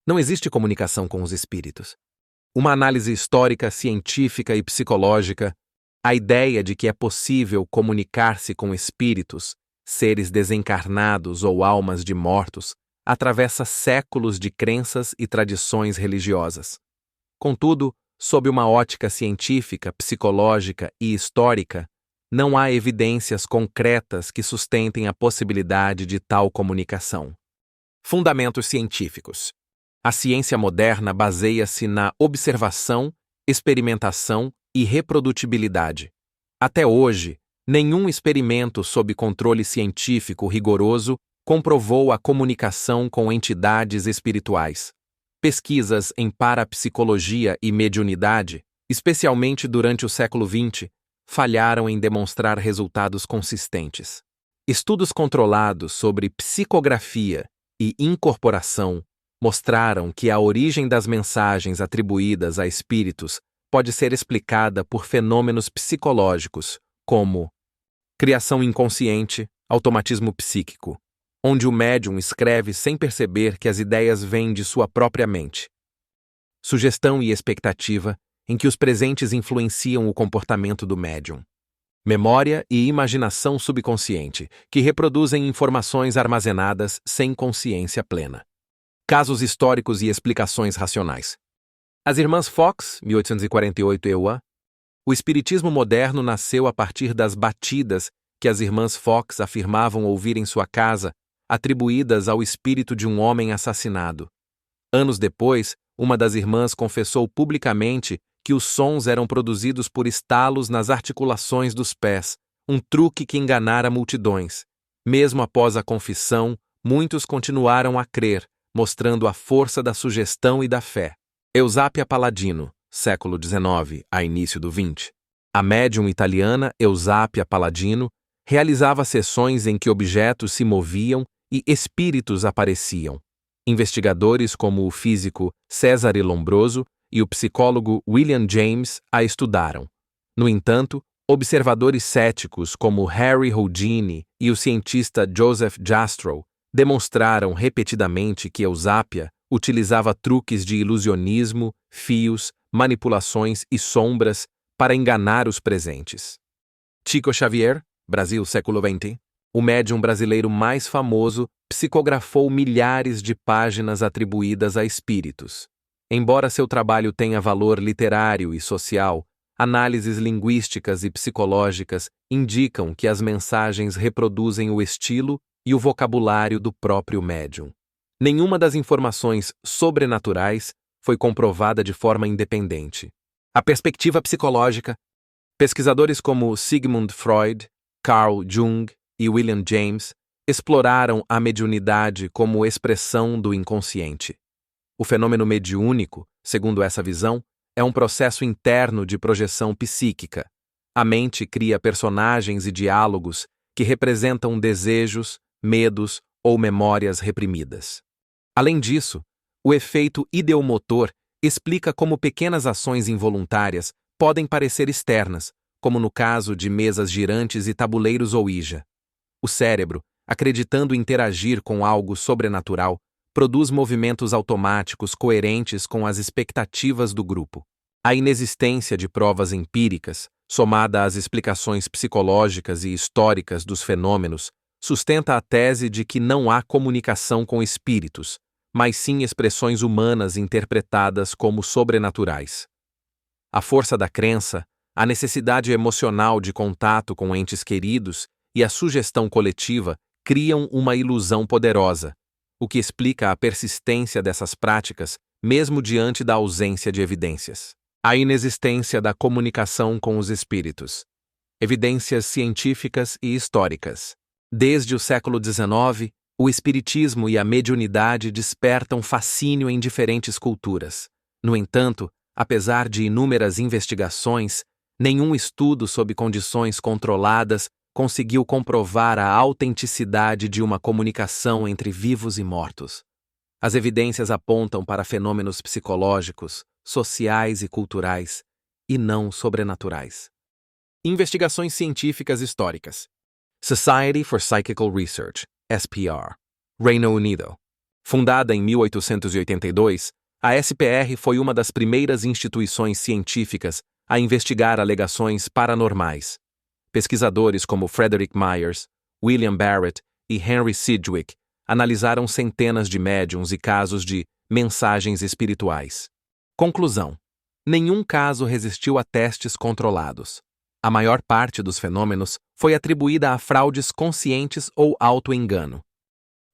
Não existe comunicação com os espíritos. Uma análise histórica, científica e psicológica, a ideia de que é possível comunicar-se com espíritos, seres desencarnados ou almas de mortos, atravessa séculos de crenças e tradições religiosas. Contudo, sob uma ótica científica, psicológica e histórica, não há evidências concretas que sustentem a possibilidade de tal comunicação. Fundamentos científicos. A ciência moderna baseia-se na observação, experimentação e reprodutibilidade. Até hoje, nenhum experimento sob controle científico rigoroso comprovou a comunicação com entidades espirituais. Pesquisas em parapsicologia e mediunidade, especialmente durante o século XX, falharam em demonstrar resultados consistentes. Estudos controlados sobre psicografia e incorporação mostraram que a origem das mensagens atribuídas a espíritos pode ser explicada por fenômenos psicológicos, como criação inconsciente, automatismo psíquico, onde o médium escreve sem perceber que as ideias vêm de sua própria mente. Sugestão e expectativa, em que os presentes influenciam o comportamento do médium. Memória e imaginação subconsciente, que reproduzem informações armazenadas sem consciência plena. Casos históricos e explicações racionais. As Irmãs Fox, 1848 EUA. O espiritismo moderno nasceu a partir das batidas que as Irmãs Fox afirmavam ouvir em sua casa, atribuídas ao espírito de um homem assassinado. Anos depois, uma das irmãs confessou publicamente que os sons eram produzidos por estalos nas articulações dos pés, um truque que enganara multidões. Mesmo após a confissão, muitos continuaram a crer, mostrando a força da sugestão e da fé. Eusápia Palladino, século XIX a início do XX. A médium italiana Eusápia Palladino realizava sessões em que objetos se moviam e espíritos apareciam. Investigadores como o físico Cesare Lombroso e o psicólogo William James a estudaram. No entanto, observadores céticos como Harry Houdini e o cientista Joseph Jastrow demonstraram repetidamente que Eusápia utilizava truques de ilusionismo, fios, manipulações e sombras para enganar os presentes. Chico Xavier, Brasil, século XX, o médium brasileiro mais famoso, psicografou milhares de páginas atribuídas a espíritos. Embora seu trabalho tenha valor literário e social, análises linguísticas e psicológicas indicam que as mensagens reproduzem o estilo e o vocabulário do próprio médium. Nenhuma das informações sobrenaturais foi comprovada de forma independente. A perspectiva psicológica. Pesquisadores como Sigmund Freud, Carl Jung e William James exploraram a mediunidade como expressão do inconsciente. O fenômeno mediúnico, segundo essa visão, é um processo interno de projeção psíquica. A mente cria personagens e diálogos que representam desejos, medos ou memórias reprimidas. Além disso, o efeito ideomotor explica como pequenas ações involuntárias podem parecer externas, como no caso de mesas girantes e tabuleiros Ouija. O cérebro, acreditando interagir com algo sobrenatural, produz movimentos automáticos coerentes com as expectativas do grupo. A inexistência de provas empíricas, somada às explicações psicológicas e históricas dos fenômenos, sustenta a tese de que não há comunicação com espíritos, mas sim expressões humanas interpretadas como sobrenaturais. A força da crença, a necessidade emocional de contato com entes queridos e a sugestão coletiva criam uma ilusão poderosa, o que explica a persistência dessas práticas, mesmo diante da ausência de evidências. A inexistência da comunicação com os espíritos. Evidências científicas e históricas. Desde o século XIX, o espiritismo e a mediunidade despertam fascínio em diferentes culturas. No entanto, apesar de inúmeras investigações, nenhum estudo sob condições controladas conseguiu comprovar a autenticidade de uma comunicação entre vivos e mortos. As evidências apontam para fenômenos psicológicos, sociais e culturais, e não sobrenaturais. Investigações científicas históricas. Society for Psychical Research, SPR, Reino Unido. Fundada em 1882, a SPR foi uma das primeiras instituições científicas a investigar alegações paranormais. Pesquisadores como Frederick Myers, William Barrett e Henry Sidgwick analisaram centenas de médiuns e casos de mensagens espirituais. Conclusão: nenhum caso resistiu a testes controlados. A maior parte dos fenômenos foi atribuída a fraudes conscientes ou auto-engano.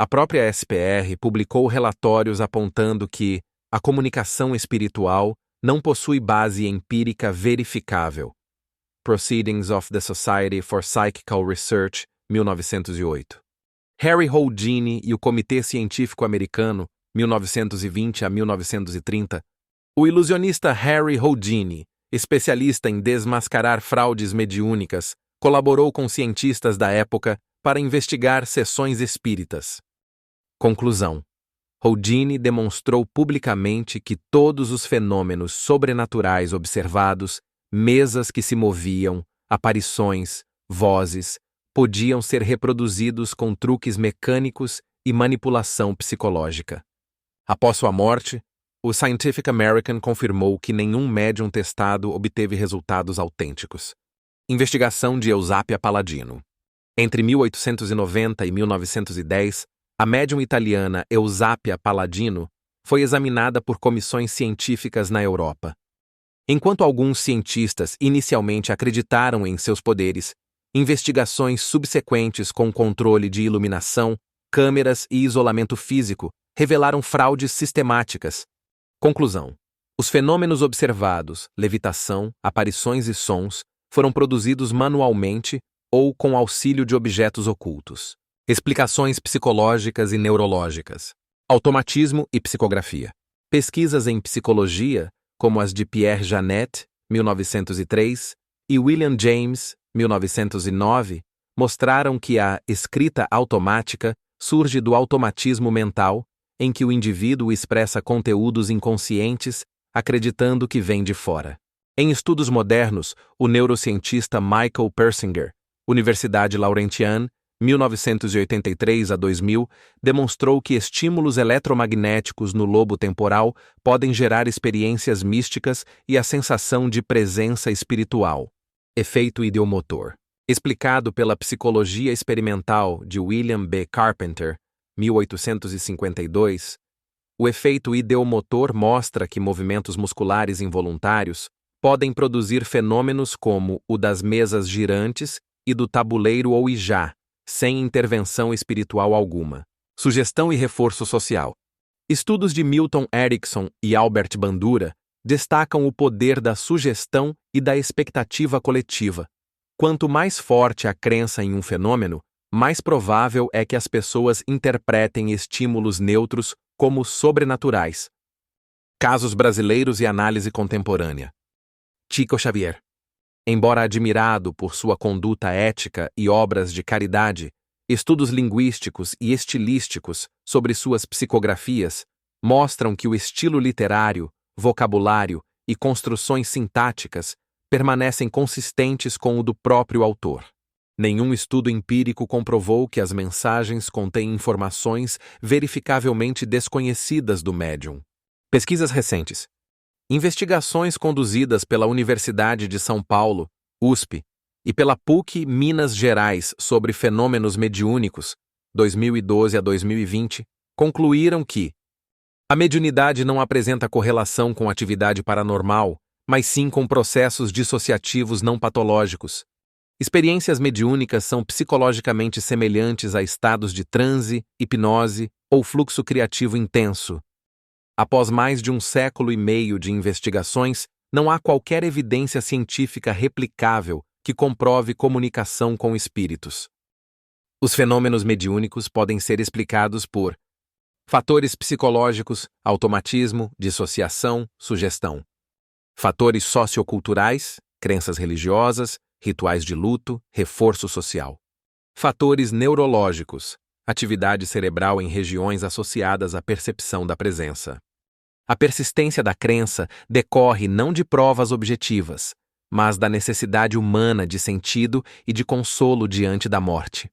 A própria SPR publicou relatórios apontando que a comunicação espiritual não possui base empírica verificável. Proceedings of the Society for Psychical Research, 1908. Harry Houdini e o Comitê Científico Americano, 1920 a 1930. O ilusionista Harry Houdini, especialista em desmascarar fraudes mediúnicas, colaborou com cientistas da época para investigar sessões espíritas. Conclusão: Houdini demonstrou publicamente que todos os fenômenos sobrenaturais observados, mesas que se moviam, aparições, vozes, podiam ser reproduzidos com truques mecânicos e manipulação psicológica. Após sua morte, o Scientific American confirmou que nenhum médium testado obteve resultados autênticos. Investigação de Eusápia Palladino. Entre 1890 e 1910, a médium italiana Eusápia Palladino foi examinada por comissões científicas na Europa. Enquanto alguns cientistas inicialmente acreditaram em seus poderes, investigações subsequentes com controle de iluminação, câmeras e isolamento físico revelaram fraudes sistemáticas. Conclusão: os fenômenos observados, levitação, aparições e sons, foram produzidos manualmente ou com auxílio de objetos ocultos. Explicações psicológicas e neurológicas. Automatismo e psicografia. Pesquisas em psicologia, como as de Pierre Janet, 1903, e William James, 1909, mostraram que a escrita automática surge do automatismo mental, em que o indivíduo expressa conteúdos inconscientes, acreditando que vem de fora. Em estudos modernos, o neurocientista Michael Persinger, Universidade Laurentian, 1983 a 2000, demonstrou que estímulos eletromagnéticos no lobo temporal podem gerar experiências místicas e a sensação de presença espiritual. Efeito ideomotor. Explicado pela psicologia experimental de William B. Carpenter, 1852, o efeito ideomotor mostra que movimentos musculares involuntários podem produzir fenômenos como o das mesas girantes e do tabuleiro ou ijá, sem intervenção espiritual alguma. Sugestão e reforço social. Estudos de Milton Erickson e Albert Bandura destacam o poder da sugestão e da expectativa coletiva. Quanto mais forte a crença em um fenômeno, mais provável é que as pessoas interpretem estímulos neutros como sobrenaturais. Casos brasileiros e análise contemporânea. Chico Xavier. Embora admirado por sua conduta ética e obras de caridade, estudos linguísticos e estilísticos sobre suas psicografias mostram que o estilo literário, vocabulário e construções sintáticas permanecem consistentes com o do próprio autor. Nenhum estudo empírico comprovou que as mensagens contêm informações verificavelmente desconhecidas do médium. Pesquisas recentes. Investigações conduzidas pela Universidade de São Paulo, USP, e pela PUC Minas Gerais sobre fenômenos mediúnicos, 2012 a 2020, concluíram que a mediunidade não apresenta correlação com atividade paranormal, mas sim com processos dissociativos não patológicos. Experiências mediúnicas são psicologicamente semelhantes a estados de transe, hipnose ou fluxo criativo intenso. Após mais de 1,5 séculos de investigações, não há qualquer evidência científica replicável que comprove comunicação com espíritos. Os fenômenos mediúnicos podem ser explicados por fatores psicológicos, automatismo, dissociação, sugestão. Fatores socioculturais, crenças religiosas, rituais de luto, reforço social. Fatores neurológicos, atividade cerebral em regiões associadas à percepção da presença. A persistência da crença decorre não de provas objetivas, mas da necessidade humana de sentido e de consolo diante da morte.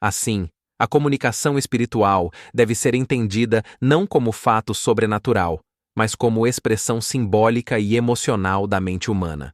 Assim, A comunicação espiritual deve ser entendida não como fato sobrenatural, mas como expressão simbólica e emocional da mente humana.